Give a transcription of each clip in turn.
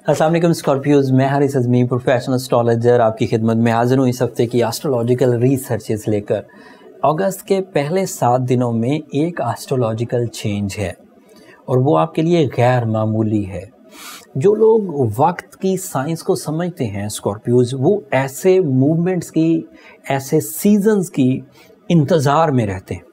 अस्सलाम वालेकुम स्कॉर्पियोज, मैं हारिस अज़मी प्रोफेशनल एस्ट्रोलॉजर आपकी खिदमत में हाजिर हूँ इस हफ्ते की एस्ट्रोलॉजिकल रिसर्चेस लेकर। अगस्त के पहले 7 दिनों में एक एस्ट्रोलॉजिकल चेंज है और वो आपके लिए गैर मामूली है। जो लोग वक्त की साइंस को समझते हैं स्कॉर्पियोज, वो ऐसे मूवमेंट्स की, ऐसे सीजन्स की इंतज़ार में रहते हैं।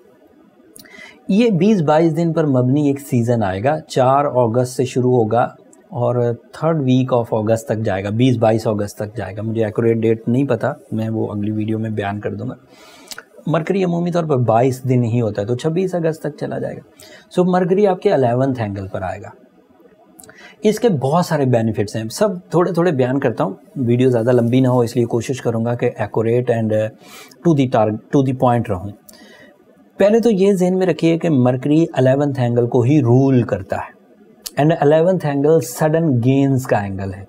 ये 20-22 दिन पर मबनी एक सीज़न आएगा, 4 अगस्त से शुरू होगा और 3rd वीक ऑफ अगस्त तक जाएगा, 20-22 अगस्त तक जाएगा। मुझे एक्यूरेट डेट नहीं पता, मैं वो अगली वीडियो में बयान कर दूंगा। मरकरी अमूमी तौर पर 22 दिन ही होता है, तो 26 अगस्त तक चला जाएगा। सो मरकरी आपके 11th एंगल पर आएगा। इसके बहुत सारे बेनिफिट्स हैं, सब थोड़े थोड़े बयान करता हूँ। वीडियो ज़्यादा लंबी ना हो, इसलिए कोशिश करूँगा कि accurate and to the point रहूँ। पहले तो ये ज़हन में रखिए कि मरकरी 11th एंगल को ही रूल करता है and 11th angle sudden gains का एंगल है।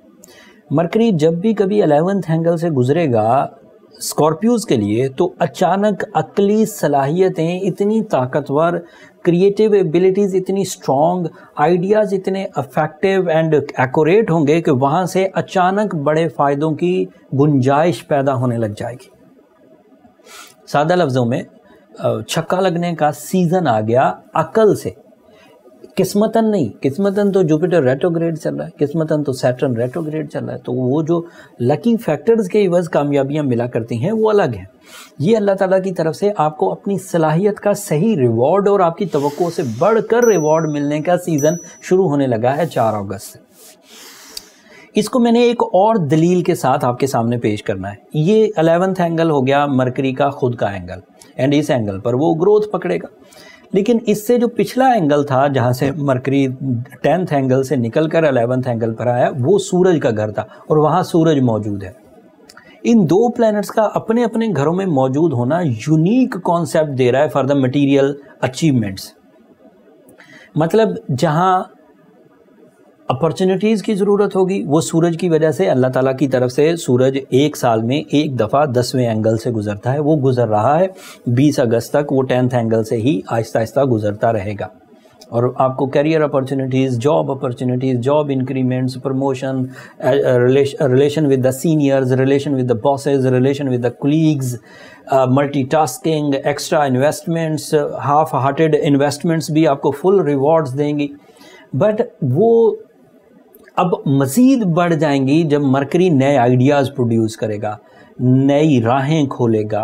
मरकरी जब भी कभी 11th एंगल से गुजरेगा स्कॉर्पियोज के लिए, तो अचानक अक्ली सलाहियतें इतनी ताकतवर, क्रिएटिव एबिलिटीज़ इतनी स्ट्रॉन्ग, आइडियाज़ इतने इफेक्टिव एंड एक्यूरेट होंगे कि वहाँ से अचानक बड़े फ़ायदों की गुंजाइश पैदा होने लग जाएगी। सादा लफ्ज़ों में छक्का लगने का सीज़न आ गया अकल से, किस्मतन नहीं। किस्मतन तो जुपिटर रेट्रोग्रेड चल रहा है, किस्मतन तो सैटर्न रेट्रोग्रेड चल रहा है, तो वो जो लकी फैक्टर्स के इवज़ कामयाबियां मिला करती हैं वो अलग हैं। ये अल्लाह ताला की तरफ से आपको अपनी सलाहियत का सही रिवॉर्ड और आपकी तवक्को से बढ़कर रिवॉर्ड मिलने का सीज़न शुरू होने लगा है 4 अगस्त से। इसको मैंने एक और दलील के साथ आपके सामने पेश करना है। ये 11th एंगल हो गया मरकरी का खुद का एंगल एंड इस एंगल पर वो ग्रोथ पकड़ेगा। लेकिन इससे जो पिछला एंगल था, जहाँ से मरकरी 10th एंगल से निकलकर 11th एंगल पर आया, वो सूरज का घर था और वहाँ सूरज मौजूद है। इन दो प्लैनेट्स का अपने अपने घरों में मौजूद होना यूनिक कॉन्सेप्ट दे रहा है फॉर द मटीरियल अचीवमेंट्स। मतलब जहाँ अपॉर्चुनिटीज़ की ज़रूरत होगी, वो सूरज की वजह से अल्लाह ताला की तरफ से सूरज एक साल में एक दफ़ा 10वें एंगल से गुज़रता है। वो गुज़र रहा है 20 अगस्त तक, वो 10th एंगल से ही आहिस्ता आहिस्ता गुज़रता रहेगा और आपको career opportunities, job opportunities, job increments, promotion, relation with the seniors, relation with the bosses, relation with the colleagues, multitasking, extra investments, half hearted investments भी आपको फुल रिवॉर्ड्स देंगी। बट वो अब मज़ीद बढ़ जाएंगी जब मरकरी नए आइडियाज़ प्रोड्यूस करेगा, नई राहें खोलेगा,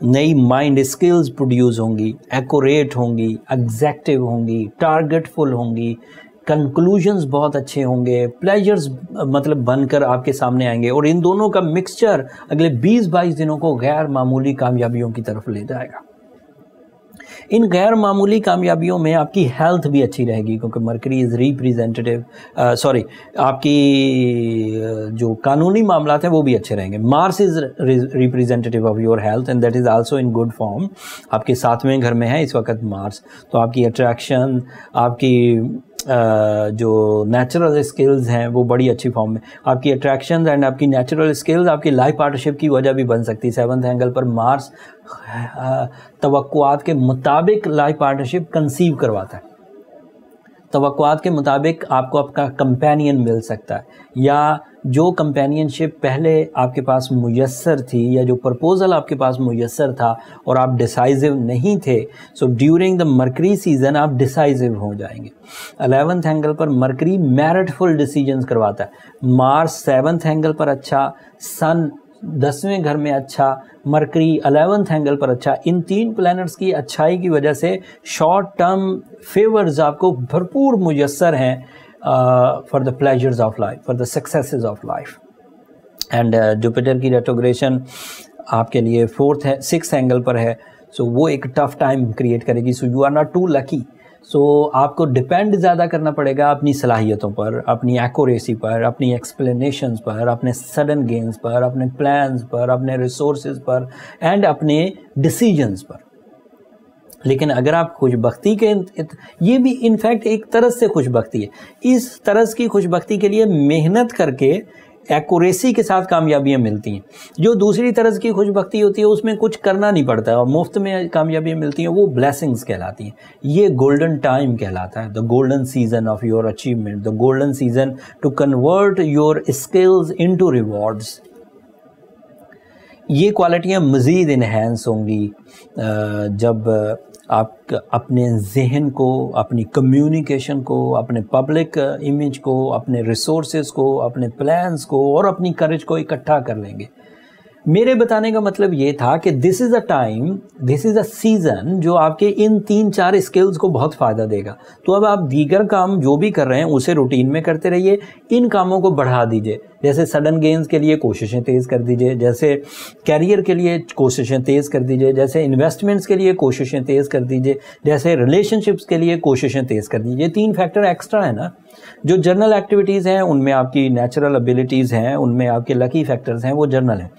नई माइंड स्किल्स प्रोड्यूस होंगी, एक्यूरेट होंगी, एग्जैक्टिव होंगी, टारगेटफुल होंगी, कंक्लूजन्स बहुत अच्छे होंगे, प्लेजर्स मतलब बनकर आपके सामने आएंगे और इन दोनों का मिक्सचर अगले 20-22 दिनों को गैर मामूली कामयाबियों की तरफ ले जाएगा। इन गैर मामूली कामयाबियों में आपकी हेल्थ भी अच्छी रहेगी, क्योंकि मरकरी इज़ रिप्रेजेंटेटिव, आपकी जो कानूनी मामलात हैं वो भी अच्छे रहेंगे। Mars is representative of your health and that is also in good form. आपके 7वें घर में है इस वक्त मार्स, तो आपकी अट्रैक्शन, आपकी जो नेचुरल स्किल्स हैं वो बड़ी अच्छी फॉर्म में। आपकी अट्रैक्शन एंड आपकी नेचुरल स्किल्स आपकी लाइफ पार्टनरशिप की वजह भी बन सकती है। 7th एंगल पर मार्स तवक्कुआत के मुताबिक लाइफ पार्टनरशिप कंसीव करवाता है। तवक्कुआत के मुताबिक आपको आपका कंपेनियन मिल सकता है, या जो कंपेनियनशिप पहले आपके पास मुयस्सर थी या जो प्रपोज़ल आपके पास मुयस्सर था और आप डिसाइसिव नहीं थे, so during the mercury season आप डिसाइसिव हो जाएंगे। 11th एंगल पर मरकरी मैरिटफुल डिसीजंस करवाता है। मार्स 7th एंगल पर अच्छा, सन 10वें घर में अच्छा, मरकरी 11th एंगल पर अच्छा। इन 3 प्लैनेट्स की अच्छाई की वजह से शॉर्ट टर्म फेवर्स आपको भरपूर मुयस्सर हैं for the pleasures of life, for the successes of life. And Jupiter की रेट्रोग्रेशन आपके लिए 6th एंगल पर है, सो वो एक टफ टाइम क्रिएट करेगी। So you are not too lucky. So आपको डिपेंड ज़्यादा करना पड़ेगा अपनी सलाहियतों पर, अपनी एक्यूरेसी पर, अपनी एक्सप्लेनेशंस पर, अपने सडन गेन्स पर, अपने प्लान्स पर, अपने रिसोर्सेज पर एंड अपने डिसीजंस पर। लेकिन अगर आप खुशबख्ती के, ये भी इनफैक्ट एक तरह से खुशबख्ती है, इस तरह की खुशबख्ती के लिए मेहनत करके एक्यूरेसी के साथ कामयाबियाँ मिलती हैं। जो दूसरी तरह की खुशबख्ती होती है उसमें कुछ करना नहीं पड़ता है और मुफ्त में कामयाबियाँ मिलती हैं, वो ब्लेसिंग्स कहलाती हैं। ये गोल्डन टाइम कहलाता है, the golden season of your achievement, the golden season two convert your skills into rewards. ये क्वालिटियाँ मज़ीद इन्हेंस होंगी जब आप अपने जहन को, अपनी कम्युनिकेशन को, अपने पब्लिक इमेज को, अपने रिसोर्सेज को, अपने प्लान्स को और अपनी करेज को इकट्ठा कर लेंगे। मेरे बताने का मतलब ये था कि this is a time, this is a season जो आपके इन 3-4 स्किल्स को बहुत फ़ायदा देगा। तो अब आप दीगर काम जो भी कर रहे हैं उसे रूटीन में करते रहिए, इन कामों को बढ़ा दीजिए। जैसे सडन गेन्स के लिए कोशिशें तेज़ कर दीजिए, जैसे कैरियर के लिए कोशिशें तेज़ कर दीजिए, जैसे इन्वेस्टमेंट्स के लिए कोशिशें तेज़ कर दीजिए, जैसे रिलेशनशिप्स के लिए कोशिशें तेज़ कर दीजिए। 3 फैक्टर एक्स्ट्रा है ना। जो जर्नल एक्टिविटीज़ हैं उनमें आपकी नेचुरल एबिलिटीज़ हैं, उनमें आपके लकी फैक्टर्स हैं, वो जर्नल हैं।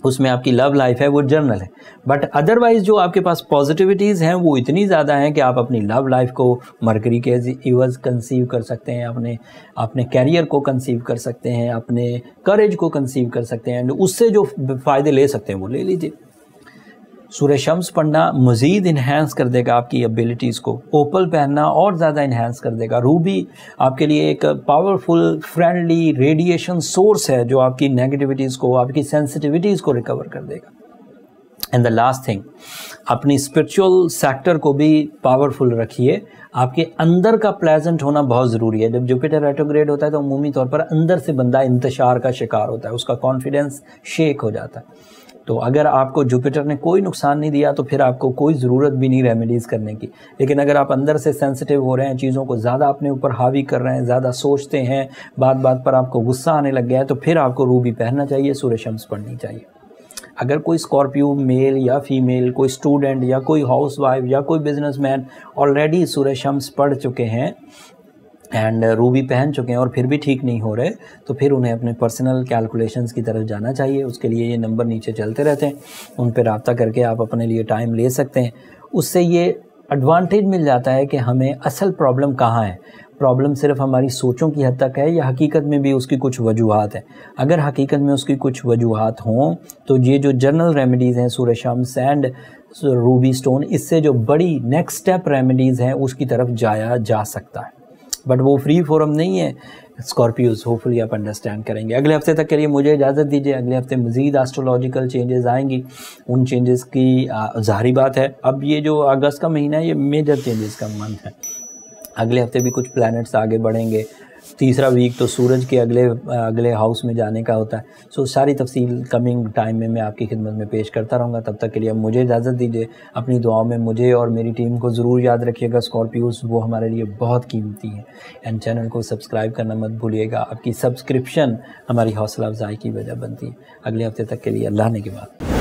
उसमें आपकी लव लाइफ है, वो जर्नल है। बट अदरवाइज़ जो आपके पास पॉजिटिविटीज़ हैं वो इतनी ज़्यादा हैं कि आप अपनी लव लाइफ को मरकरी के इवज़ कंसीव कर सकते हैं, अपने कैरियर को कंसीव कर सकते हैं, अपने करेज को कंसीव कर सकते हैं, उससे जो फ़ायदे ले सकते हैं वो ले लीजिए। सूरह शम्स पढ़ना मज़ीद इन्हेंस कर देगा आपकी एबिलिटीज़ को। ओपल पहनना और ज़्यादा इन्हेंस कर देगा। रूबी आपके लिए एक पावरफुल फ्रेंडली रेडिएशन सोर्स है जो आपकी नेगेटिविटीज़ को, आपकी सेंसिटिविटीज़ को रिकवर कर देगा। एंड द लास्ट थिंग, अपनी स्पिरिचुअल सेक्टर को भी पावरफुल रखिए। आपके अंदर का प्लेजेंट होना बहुत ज़रूरी है। जब जुपिटर रेट्रोग्रेड होता है तो अमूमी तौर पर अंदर से बंदा इंतशार का शिकार होता है, उसका कॉन्फिडेंस शेक हो जाता है। तो अगर आपको जुपिटर ने कोई नुकसान नहीं दिया तो फिर आपको कोई ज़रूरत भी नहीं रेमेडीज़ करने की। लेकिन अगर आप अंदर से सेंसिटिव हो रहे हैं, चीज़ों को ज़्यादा अपने ऊपर हावी कर रहे हैं, ज़्यादा सोचते हैं, बात बात पर आपको गुस्सा आने लग गया है, तो फिर आपको रूबी पहनना चाहिए, सूरह शम्स पढ़नी चाहिए। अगर कोई स्कॉर्पियो मेल या फीमेल, कोई स्टूडेंट या कोई हाउसवाइफ या कोई बिजनेसमैन ऑलरेडी सूरह शम्स पढ़ चुके हैं एंड रूबी पहन चुके हैं और फिर भी ठीक नहीं हो रहे, तो फिर उन्हें अपने पर्सनल कैलकुलेशंस की तरफ जाना चाहिए। उसके लिए ये नंबर नीचे चलते रहते हैं, उन पर रब्ता करके आप अपने लिए टाइम ले सकते हैं। उससे ये एडवांटेज मिल जाता है कि हमें असल प्रॉब्लम कहाँ है। प्रॉब्लम सिर्फ हमारी सोचों की हद तक है या हकीकत में भी उसकी कुछ वजूहात है। अगर हकीकत में उसकी कुछ वजूहात हों तो ये जो जर्नल रेमेडीज़ हैं सूरह शम्स एंड रूबी स्टोन, इससे जो बड़ी नेक्स्ट स्टेप रेमेडीज़ हैं उसकी तरफ जाया जा सकता है। बट वो फ्री फोरम नहीं है। स्कॉर्पियोज होपफुली आप अंडरस्टैंड करेंगे। अगले हफ्ते तक के लिए मुझे इजाज़त दीजिए। अगले हफ्ते मज़ीद एस्ट्रोलॉजिकल चेंजेस आएंगी। उन चेंजेस की ज़ाहिरी बात है, अब ये जो अगस्त का महीना है ये मेजर चेंजेस का मंथ है। अगले हफ्ते भी कुछ प्लैनेट्स आगे बढ़ेंगे। तीसरा वीक तो सूरज के अगले हाउस में जाने का होता है। सो सारी तफसील कमिंग टाइम में मैं आपकी खिदमत में पेश करता रहूँगा। तब तक के लिए अब मुझे इजाज़त दीजिए। अपनी दुआओं में मुझे और मेरी टीम को ज़रूर याद रखिएगा। स्कॉर्पियोज वो हमारे लिए बहुत कीमती हैं। एंड चैनल को सब्सक्राइब करना मत भूलिएगा। आपकी सब्सक्रिप्शन हमारी हौसला अफजाई की वजह बनती है। अगले हफ्ते तक के लिए अल्लाह ने के बाद।